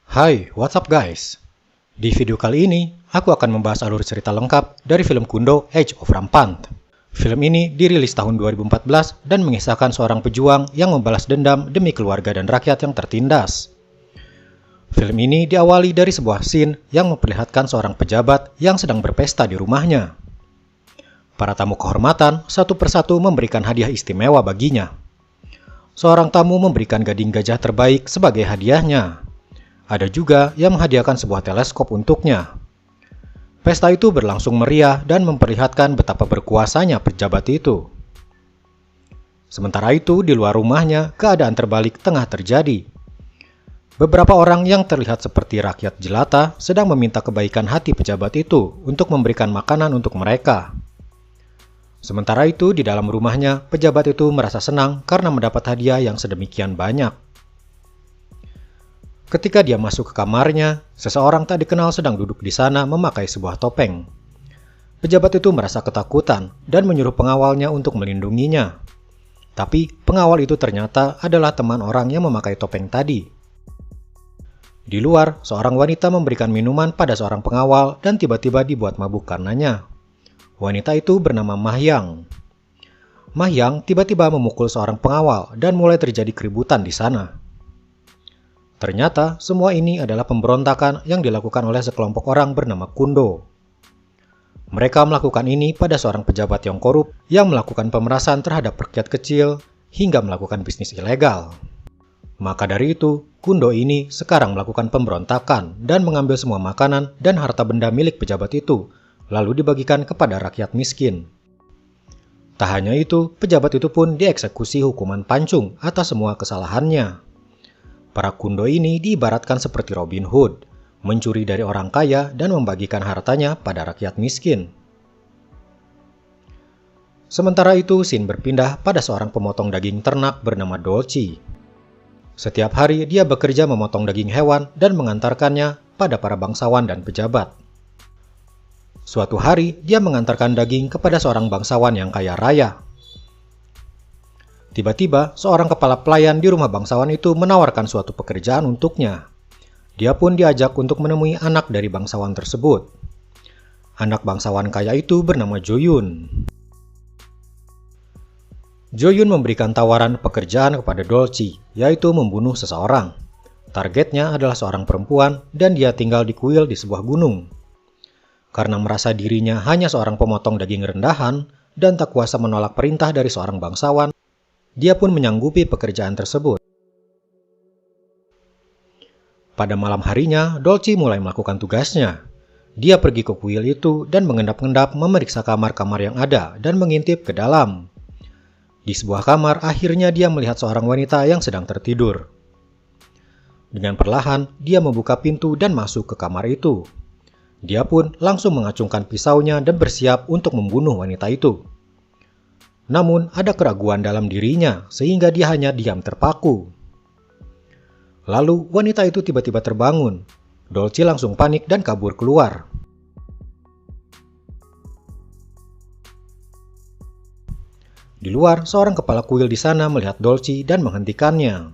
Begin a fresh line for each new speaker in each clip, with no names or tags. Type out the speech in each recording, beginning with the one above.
Hai, what's up guys? Di video kali ini, aku akan membahas alur cerita lengkap dari film Kundo Age of Rampant. Film ini dirilis tahun 2014 dan mengisahkan seorang pejuang yang membalas dendam demi keluarga dan rakyat yang tertindas. Film ini diawali dari sebuah scene yang memperlihatkan seorang pejabat yang sedang berpesta di rumahnya. Para tamu kehormatan satu persatu memberikan hadiah istimewa baginya. Seorang tamu memberikan gading gajah terbaik sebagai hadiahnya. Ada juga yang menghadiahkan sebuah teleskop untuknya. Pesta itu berlangsung meriah dan memperlihatkan betapa berkuasanya pejabat itu. Sementara itu, di luar rumahnya, keadaan terbalik tengah terjadi. Beberapa orang yang terlihat seperti rakyat jelata sedang meminta kebaikan hati pejabat itu untuk memberikan makanan untuk mereka. Sementara itu, di dalam rumahnya, pejabat itu merasa senang karena mendapat hadiah yang sedemikian banyak. Ketika dia masuk ke kamarnya, seseorang tak dikenal sedang duduk di sana memakai sebuah topeng. Pejabat itu merasa ketakutan dan menyuruh pengawalnya untuk melindunginya. Tapi pengawal itu ternyata adalah teman orang yang memakai topeng tadi. Di luar, seorang wanita memberikan minuman pada seorang pengawal dan tiba-tiba dibuat mabuk karenanya. Wanita itu bernama Mahyang. Mahyang tiba-tiba memukul seorang pengawal dan mulai terjadi keributan di sana. Ternyata semua ini adalah pemberontakan yang dilakukan oleh sekelompok orang bernama Kundo. Mereka melakukan ini pada seorang pejabat yang korup yang melakukan pemerasan terhadap rakyat kecil hingga melakukan bisnis ilegal. Maka dari itu, Kundo ini sekarang melakukan pemberontakan dan mengambil semua makanan dan harta benda milik pejabat itu, lalu dibagikan kepada rakyat miskin. Tak hanya itu, pejabat itu pun dieksekusi hukuman pancung atas semua kesalahannya. Para Kundo ini diibaratkan seperti Robin Hood, mencuri dari orang kaya dan membagikan hartanya pada rakyat miskin. Sementara itu, scene berpindah pada seorang pemotong daging ternak bernama Dolci. Setiap hari dia bekerja memotong daging hewan dan mengantarkannya pada para bangsawan dan pejabat. Suatu hari, dia mengantarkan daging kepada seorang bangsawan yang kaya raya. Tiba-tiba, seorang kepala pelayan di rumah bangsawan itu menawarkan suatu pekerjaan untuknya. Dia pun diajak untuk menemui anak dari bangsawan tersebut. Anak bangsawan kaya itu bernama Joyun. Joyun memberikan tawaran pekerjaan kepada Dolci, yaitu membunuh seseorang. Targetnya adalah seorang perempuan dan dia tinggal di kuil di sebuah gunung. Karena merasa dirinya hanya seorang pemotong daging rendahan dan tak kuasa menolak perintah dari seorang bangsawan, dia pun menyanggupi pekerjaan tersebut. Pada malam harinya, Dolci mulai melakukan tugasnya. Dia pergi ke kuil itu dan mengendap-endap memeriksa kamar-kamar yang ada dan mengintip ke dalam. Di sebuah kamar, akhirnya dia melihat seorang wanita yang sedang tertidur. Dengan perlahan, dia membuka pintu dan masuk ke kamar itu. Dia pun langsung mengacungkan pisaunya dan bersiap untuk membunuh wanita itu. Namun ada keraguan dalam dirinya sehingga dia hanya diam terpaku. Lalu wanita itu tiba-tiba terbangun. Dolci langsung panik dan kabur keluar. Di luar, seorang kepala kuil di sana melihat Dolci dan menghentikannya.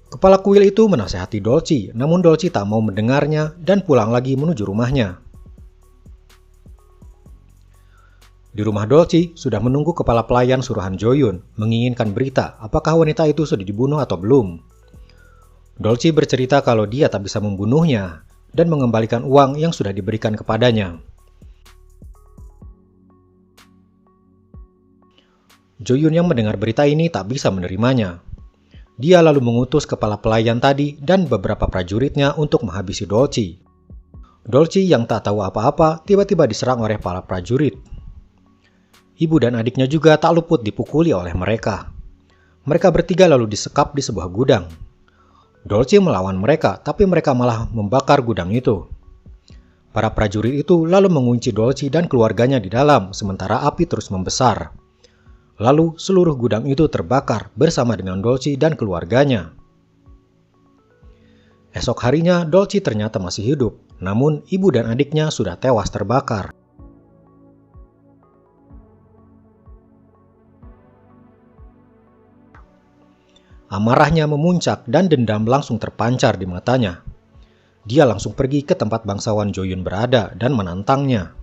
Kepala kuil itu menasehati Dolci, namun Dolci tak mau mendengarnya dan pulang lagi menuju rumahnya. Di rumah Dolci sudah menunggu kepala pelayan suruhan Joyun, menginginkan berita apakah wanita itu sudah dibunuh atau belum. Dolci bercerita kalau dia tak bisa membunuhnya dan mengembalikan uang yang sudah diberikan kepadanya. Joyun yang mendengar berita ini tak bisa menerimanya. Dia lalu mengutus kepala pelayan tadi dan beberapa prajuritnya untuk menghabisi Dolci. Dolci yang tak tahu apa-apa tiba-tiba diserang oleh para prajurit. Ibu dan adiknya juga tak luput dipukuli oleh mereka. Mereka bertiga lalu disekap di sebuah gudang. Dolci melawan mereka, tapi mereka malah membakar gudang itu. Para prajurit itu lalu mengunci Dolci dan keluarganya di dalam, sementara api terus membesar. Lalu seluruh gudang itu terbakar bersama dengan Dolci dan keluarganya. Esok harinya Dolci ternyata masih hidup, namun ibu dan adiknya sudah tewas terbakar. Amarahnya memuncak dan dendam langsung terpancar di matanya. Dia langsung pergi ke tempat bangsawan Jo-yun berada dan menantangnya.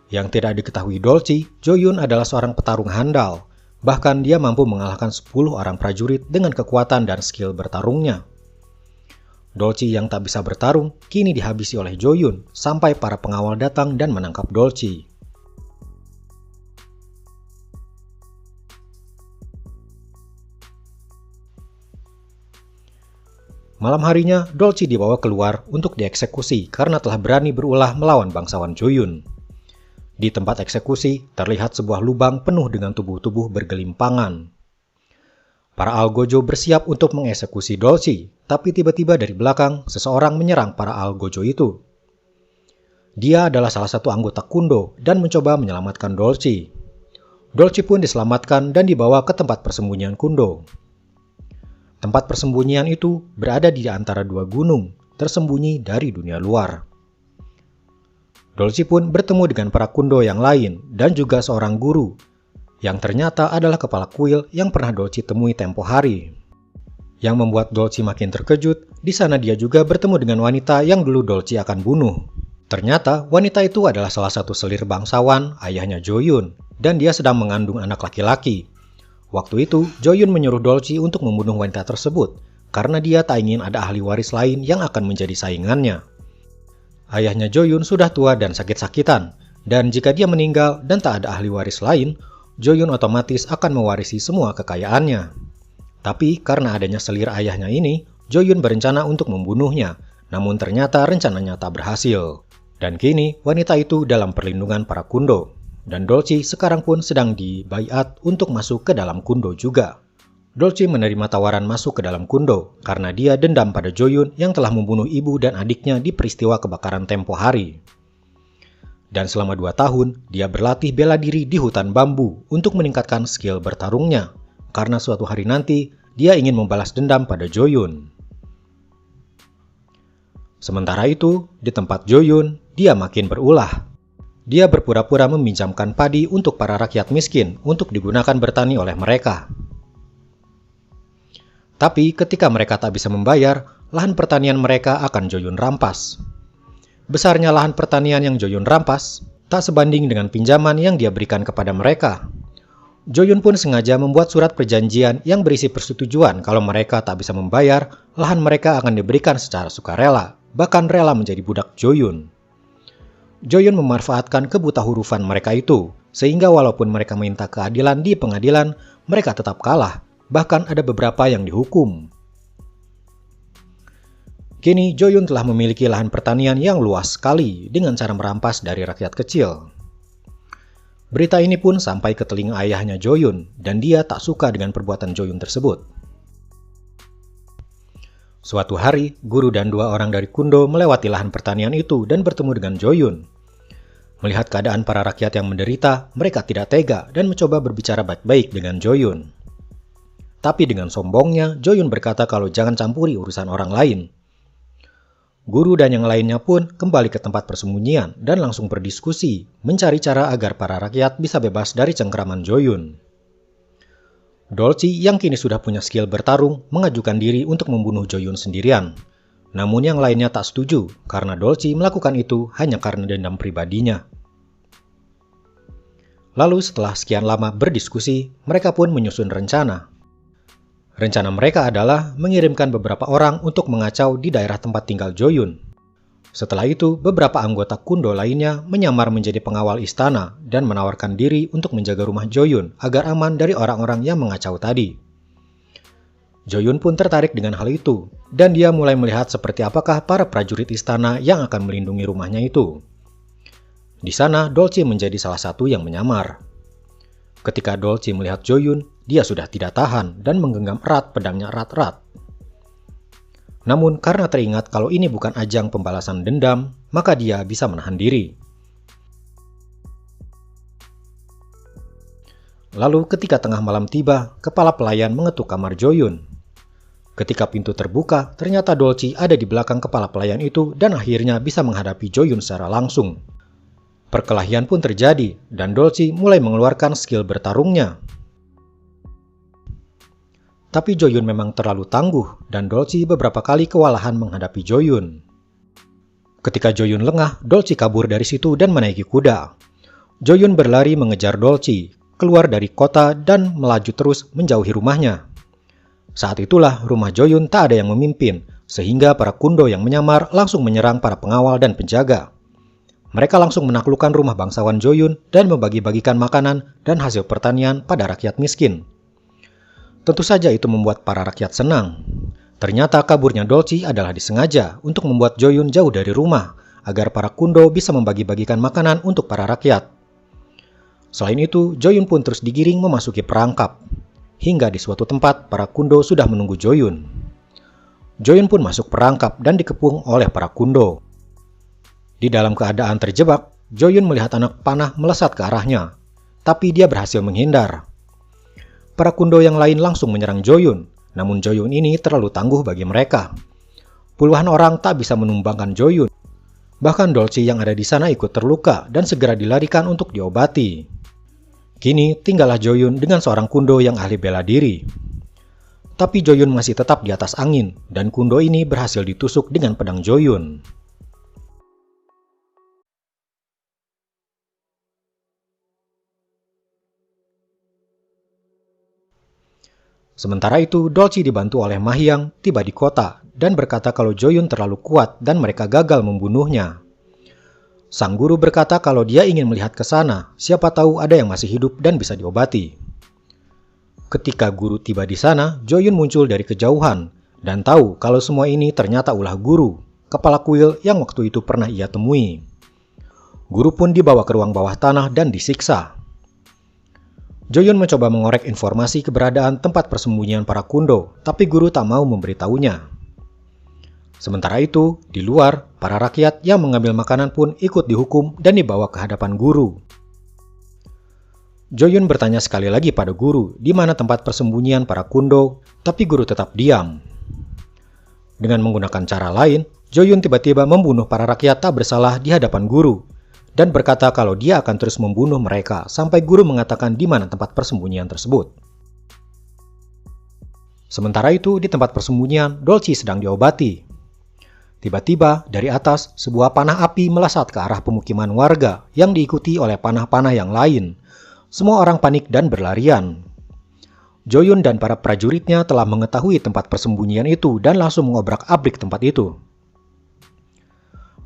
Yang tidak diketahui Dolci, Jo-yun adalah seorang petarung handal. Bahkan dia mampu mengalahkan 10 orang prajurit dengan kekuatan dan skill bertarungnya. Dolci yang tak bisa bertarung kini dihabisi oleh Jo-yun sampai para pengawal datang dan menangkap Dolci. Malam harinya, Dolci dibawa keluar untuk dieksekusi karena telah berani berulah melawan bangsawan Jo-yun. Di tempat eksekusi, terlihat sebuah lubang penuh dengan tubuh-tubuh bergelimpangan. Para algojo bersiap untuk mengeksekusi Dolci, tapi tiba-tiba dari belakang, seseorang menyerang para algojo itu. Dia adalah salah satu anggota Kundo dan mencoba menyelamatkan Dolci. Dolci pun diselamatkan dan dibawa ke tempat persembunyian Kundo. Tempat persembunyian itu berada di antara dua gunung, tersembunyi dari dunia luar. Dolci pun bertemu dengan para Kundo yang lain dan juga seorang guru, yang ternyata adalah kepala kuil yang pernah Dolci temui tempo hari. Yang membuat Dolci makin terkejut, di sana dia juga bertemu dengan wanita yang dulu Dolci akan bunuh. Ternyata wanita itu adalah salah satu selir bangsawan, ayahnya Jo-yun, dan dia sedang mengandung anak laki-laki. Waktu itu, Jo-yun menyuruh Dolci untuk membunuh wanita tersebut, karena dia tak ingin ada ahli waris lain yang akan menjadi saingannya. Ayahnya Jo-yun sudah tua dan sakit-sakitan, dan jika dia meninggal dan tak ada ahli waris lain, Jo-yun otomatis akan mewarisi semua kekayaannya. Tapi karena adanya selir ayahnya ini, Jo-yun berencana untuk membunuhnya, namun ternyata rencananya tak berhasil. Dan kini, wanita itu dalam perlindungan para Kundo. Dan Dolci sekarang pun sedang dibaiat untuk masuk ke dalam Kundo juga. Dolci menerima tawaran masuk ke dalam Kundo karena dia dendam pada Jo-yun yang telah membunuh ibu dan adiknya di peristiwa kebakaran tempo hari. Dan selama 2 tahun, dia berlatih bela diri di hutan bambu untuk meningkatkan skill bertarungnya. Karena suatu hari nanti, dia ingin membalas dendam pada Jo-yun. Sementara itu, di tempat Jo-yun, dia makin berulah. Dia berpura-pura meminjamkan padi untuk para rakyat miskin untuk digunakan bertani oleh mereka. Tapi ketika mereka tak bisa membayar, lahan pertanian mereka akan Jo-yun rampas. Besarnya lahan pertanian yang Jo-yun rampas tak sebanding dengan pinjaman yang dia berikan kepada mereka. Jo-yun pun sengaja membuat surat perjanjian yang berisi persetujuan kalau mereka tak bisa membayar, lahan mereka akan diberikan secara sukarela, bahkan rela menjadi budak Jo-yun. Jo-yun memanfaatkan kebutahurufan mereka itu, sehingga walaupun mereka minta keadilan di pengadilan, mereka tetap kalah, bahkan ada beberapa yang dihukum. Kini Jo-yun telah memiliki lahan pertanian yang luas sekali dengan cara merampas dari rakyat kecil. Berita ini pun sampai ke telinga ayahnya Jo-yun, dan dia tak suka dengan perbuatan Jo-yun tersebut. Suatu hari, guru dan 2 orang dari Kundo melewati lahan pertanian itu dan bertemu dengan Jo-yun. Melihat keadaan para rakyat yang menderita, mereka tidak tega dan mencoba berbicara baik-baik dengan Jo-yun. Tapi dengan sombongnya, Jo-yun berkata kalau jangan campuri urusan orang lain. Guru dan yang lainnya pun kembali ke tempat persembunyian dan langsung berdiskusi, mencari cara agar para rakyat bisa bebas dari cengkraman Jo-yun. Dolci yang kini sudah punya skill bertarung mengajukan diri untuk membunuh Jo-yun sendirian. Namun yang lainnya tak setuju karena Dolci melakukan itu hanya karena dendam pribadinya. Lalu setelah sekian lama berdiskusi, mereka pun menyusun rencana. Rencana mereka adalah mengirimkan beberapa orang untuk mengacau di daerah tempat tinggal Jo-yun. Setelah itu, beberapa anggota Kundo lainnya menyamar menjadi pengawal istana dan menawarkan diri untuk menjaga rumah Jo-yun agar aman dari orang-orang yang mengacau tadi. Jo-yun pun tertarik dengan hal itu, dan dia mulai melihat seperti apakah para prajurit istana yang akan melindungi rumahnya itu. Di sana, Dolci menjadi salah satu yang menyamar. Ketika Dolci melihat Jo-yun, dia sudah tidak tahan dan menggenggam erat pedangnya erat-erat. Namun karena teringat kalau ini bukan ajang pembalasan dendam, maka dia bisa menahan diri. Lalu ketika tengah malam tiba, kepala pelayan mengetuk kamar Jo-yun. Ketika pintu terbuka, ternyata Dolci ada di belakang kepala pelayan itu dan akhirnya bisa menghadapi Jo-yun secara langsung. Perkelahian pun terjadi dan Dolci mulai mengeluarkan skill bertarungnya. Tapi Jo-yun memang terlalu tangguh dan Dolci beberapa kali kewalahan menghadapi Jo-yun. Ketika Jo-yun lengah, Dolci kabur dari situ dan menaiki kuda. Jo-yun berlari mengejar Dolci, keluar dari kota dan melaju terus menjauhi rumahnya. Saat itulah rumah Jo-yun tak ada yang memimpin, sehingga para kundo yang menyamar langsung menyerang para pengawal dan penjaga. Mereka langsung menaklukkan rumah bangsawan Jo-yun dan membagi-bagikan makanan dan hasil pertanian pada rakyat miskin. Tentu saja itu membuat para rakyat senang. Ternyata kaburnya Dolci adalah disengaja untuk membuat Jo-yun jauh dari rumah, agar para kundo bisa membagi-bagikan makanan untuk para rakyat. Selain itu, Jo-yun pun terus digiring memasuki perangkap. Hingga di suatu tempat, para kundo sudah menunggu Jo-yun. Jo-yun pun masuk perangkap dan dikepung oleh para kundo. Di dalam keadaan terjebak, Jo-yun melihat anak panah melesat ke arahnya. Tapi dia berhasil menghindar. Para kundo yang lain langsung menyerang Jo-yun, namun Jo-yun ini terlalu tangguh bagi mereka. Puluhan orang tak bisa menumbangkan Jo-yun. Bahkan Dolci yang ada di sana ikut terluka dan segera dilarikan untuk diobati. Kini tinggallah Jo-yun dengan seorang kundo yang ahli bela diri. Tapi Jo-yun masih tetap di atas angin, dan kundo ini berhasil ditusuk dengan pedang Jo-yun. Sementara itu, Dolci dibantu oleh Ma Hyang tiba di kota dan berkata kalau Jo-yun terlalu kuat dan mereka gagal membunuhnya. Sang guru berkata kalau dia ingin melihat ke sana, siapa tahu ada yang masih hidup dan bisa diobati. Ketika guru tiba di sana, Jo-yun muncul dari kejauhan dan tahu kalau semua ini ternyata ulah guru, kepala kuil yang waktu itu pernah ia temui. Guru pun dibawa ke ruang bawah tanah dan disiksa. Jo-yun mencoba mengorek informasi keberadaan tempat persembunyian para kundo, tapi guru tak mau memberitahunya. Sementara itu, di luar, para rakyat yang mengambil makanan pun ikut dihukum dan dibawa ke hadapan guru. Jo-yun bertanya sekali lagi pada guru di mana tempat persembunyian para kundo, tapi guru tetap diam. Dengan menggunakan cara lain, Jo-yun tiba-tiba membunuh para rakyat tak bersalah di hadapan guru, dan berkata kalau dia akan terus membunuh mereka sampai guru mengatakan di mana tempat persembunyian tersebut. Sementara itu, di tempat persembunyian, Dolci sedang diobati. Tiba-tiba, dari atas, sebuah panah api melesat ke arah pemukiman warga yang diikuti oleh panah-panah yang lain. Semua orang panik dan berlarian. Jo-yun dan para prajuritnya telah mengetahui tempat persembunyian itu dan langsung mengobrak-abrik tempat itu.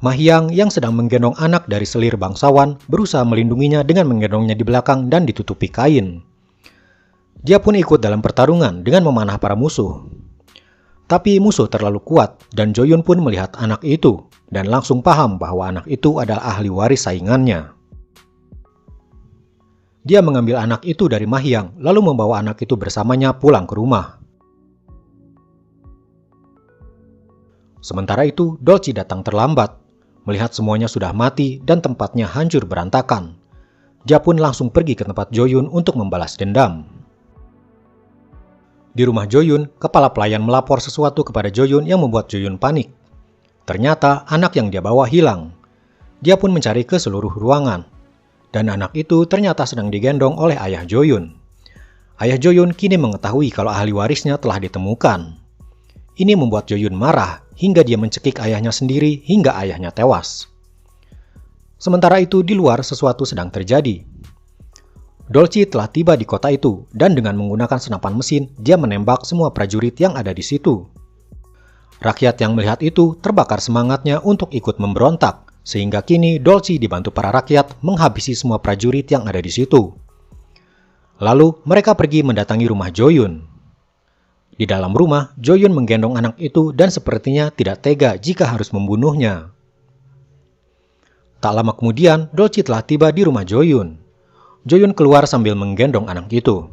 Ma Hyang yang sedang menggendong anak dari selir bangsawan berusaha melindunginya dengan menggendongnya di belakang dan ditutupi kain. Dia pun ikut dalam pertarungan dengan memanah para musuh. Tapi musuh terlalu kuat dan Jo-yun pun melihat anak itu dan langsung paham bahwa anak itu adalah ahli waris saingannya. Dia mengambil anak itu dari Ma Hyang lalu membawa anak itu bersamanya pulang ke rumah. Sementara itu, Dolci datang terlambat. Melihat semuanya sudah mati dan tempatnya hancur berantakan. Dia pun langsung pergi ke tempat Jo-yun untuk membalas dendam. Di rumah Jo-yun, kepala pelayan melapor sesuatu kepada Jo-yun yang membuat Jo-yun panik. Ternyata anak yang dia bawa hilang. Dia pun mencari ke seluruh ruangan. Dan anak itu ternyata sedang digendong oleh ayah Jo-yun. Ayah Jo-yun kini mengetahui kalau ahli warisnya telah ditemukan. Ini membuat Jo-yun marah hingga dia mencekik ayahnya sendiri hingga ayahnya tewas. Sementara itu di luar sesuatu sedang terjadi. Dolci telah tiba di kota itu dan dengan menggunakan senapan mesin dia menembak semua prajurit yang ada di situ. Rakyat yang melihat itu terbakar semangatnya untuk ikut memberontak sehingga kini Dolci dibantu para rakyat menghabisi semua prajurit yang ada di situ. Lalu mereka pergi mendatangi rumah Jo-yun. Di dalam rumah, Jo-yun menggendong anak itu dan sepertinya tidak tega jika harus membunuhnya. Tak lama kemudian, Dolci telah tiba di rumah Jo-yun. Jo-yun keluar sambil menggendong anak itu.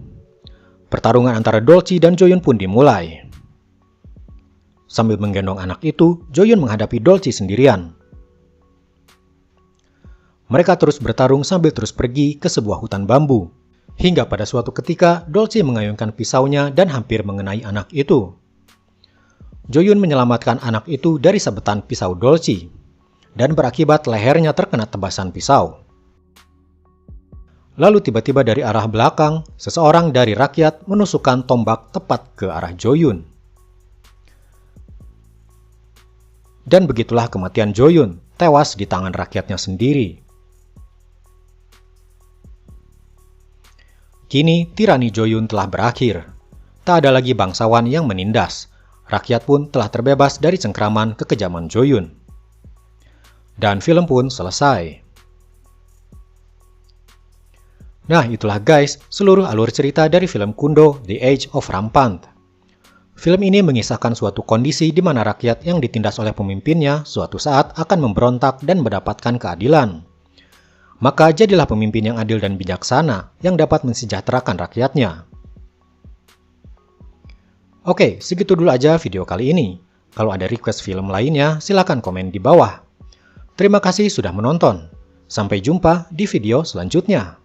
Pertarungan antara Dolci dan Jo-yun pun dimulai. Sambil menggendong anak itu, Jo-yun menghadapi Dolci sendirian. Mereka terus bertarung sambil terus pergi ke sebuah hutan bambu. Hingga pada suatu ketika, Dolci mengayunkan pisaunya dan hampir mengenai anak itu. Jo-yun menyelamatkan anak itu dari sabetan pisau Dolci, dan berakibat lehernya terkena tebasan pisau. Lalu tiba-tiba dari arah belakang, seseorang dari rakyat menusukkan tombak tepat ke arah Jo-yun. Dan begitulah kematian Jo-yun, tewas di tangan rakyatnya sendiri. Kini, tirani Jo-yun telah berakhir. Tak ada lagi bangsawan yang menindas. Rakyat pun telah terbebas dari cengkraman kekejaman Jo-yun. Dan film pun selesai. Nah, itulah guys, seluruh alur cerita dari film kundo The Age of Rampant. Film ini mengisahkan suatu kondisi di mana rakyat yang ditindas oleh pemimpinnya suatu saat akan memberontak dan mendapatkan keadilan. Maka jadilah pemimpin yang adil dan bijaksana yang dapat mensejahterakan rakyatnya. Oke, segitu dulu aja video kali ini. Kalau ada request film lainnya, silakan komen di bawah. Terima kasih sudah menonton. Sampai jumpa di video selanjutnya.